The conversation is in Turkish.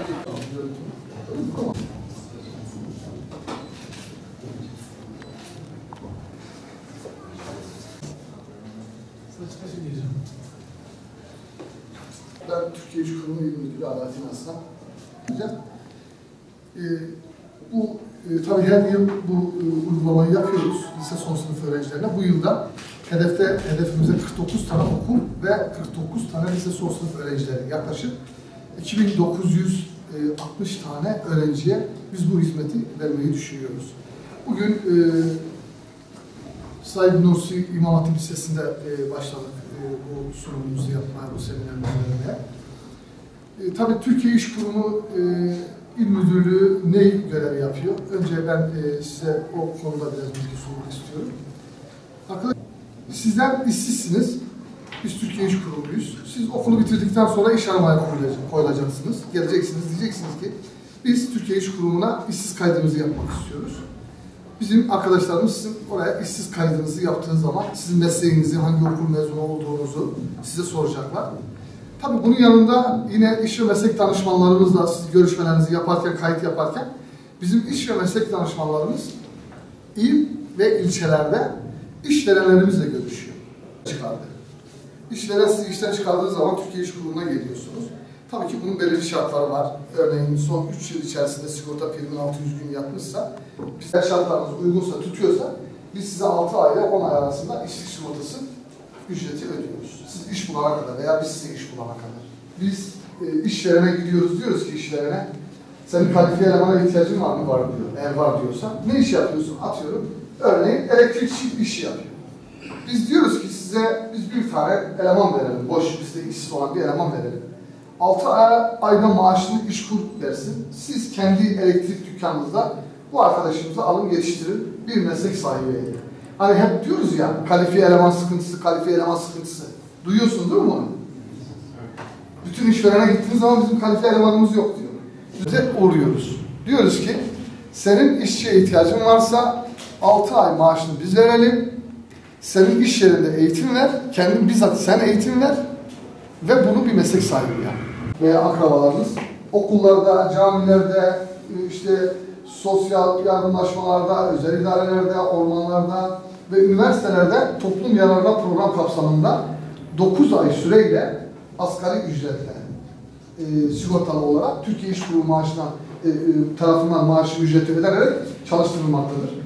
Ben Türkiye İş Kurumu İl Müdürü Adalet Finans'tan. Tabii her yıl bu uygulamayı yapıyoruz lise son sınıf öğrencilerine. Bu yılda hedefimize 49 tane okul ve 49 tane lise son sınıf öğrencileri, yaklaşık 2960 tane öğrenciye biz bu hizmeti vermeyi düşünüyoruz. Bugün Said Nursi İmam Hatip Lisesi'nde başladık bu sunumumuzu yapmaya, bu seminerleri vermeye. Tabii Türkiye İş Kurumu İl Müdürlüğü ne görev yapıyor? Önce ben size o konuda biraz bilgi sunmak istiyorum. Arkadaşlar, sizler işsizsiniz. Biz Türkiye İş Kurumu'yuz. Siz okulu bitirdikten sonra iş aramaya koyulacaksınız. Geleceksiniz, diyeceksiniz ki biz Türkiye İş Kurumu'na işsiz kaydımızı yapmak istiyoruz. Bizim arkadaşlarımız sizin oraya işsiz kaydınızı yaptığı zaman sizin mesleğinizi, hangi okul mezunu olduğunuzu size soracaklar. Tabii bunun yanında yine iş ve meslek danışmanlarımızla siz görüşmelerinizi yaparken, kayıt yaparken bizim iş ve meslek danışmanlarımız il ve ilçelerde işverenlerimizle görüşüyor. İşveren sizi işten çıkardığı zaman Türkiye İş Kurumu'na geliyorsunuz. Tabii ki bunun belirli şartları var. Örneğin son 3 yıl içerisinde sigorta primin 600 gün yatmışsa, eğer şartlarınız uygunsa, tutuyorsa biz size 6 ay ile 10 ay arasında işsizlik sigortası ücreti ödüyoruz. Siz iş bulana kadar veya biz size iş bulana kadar. Biz işverene gidiyoruz, diyoruz ki işverene, senin kalifiye elemana ihtiyacın var mı? Var diyor. Eğer var diyorsa, ne iş yapıyorsun? Atıyorum. Örneğin elektrikçi işi yapıyor. Biz diyoruz ki size biz bir tane eleman verelim. Boş bizde işsiz olan bir eleman verelim. 6 ayda maaşını işkur dersin. Siz kendi elektrik dükkanınızda bu arkadaşımızı alın yetiştirin. Bir meslek sahibi edin. Hani hep diyoruz ya kalifiye eleman sıkıntısı, kalifiye eleman sıkıntısı. Duyuyorsun değil mi bunu? Bütün işverene gittiğiniz zaman bizim kalifiye elemanımız yok diyor. Bize uğruyoruz. Diyoruz ki senin işçiye ihtiyacın varsa 6 ay maaşını biz verelim. Senin iş yerinde eğitim ver. Kendin bizzat sen eğitim ver. Ve bunu bir meslek sahibi yap. Veya akrabalarınız okullarda, camilerde, işte sosyal yardımlaşmalarda, özel idarelerde, ormanlarda ve üniversitelerde toplum yararına program kapsamında 9 ay süreyle asgari ücretle sigortalı olarak Türkiye İş Kurumu tarafından maaşı ücreti ödenerek çalıştırılmaktadır.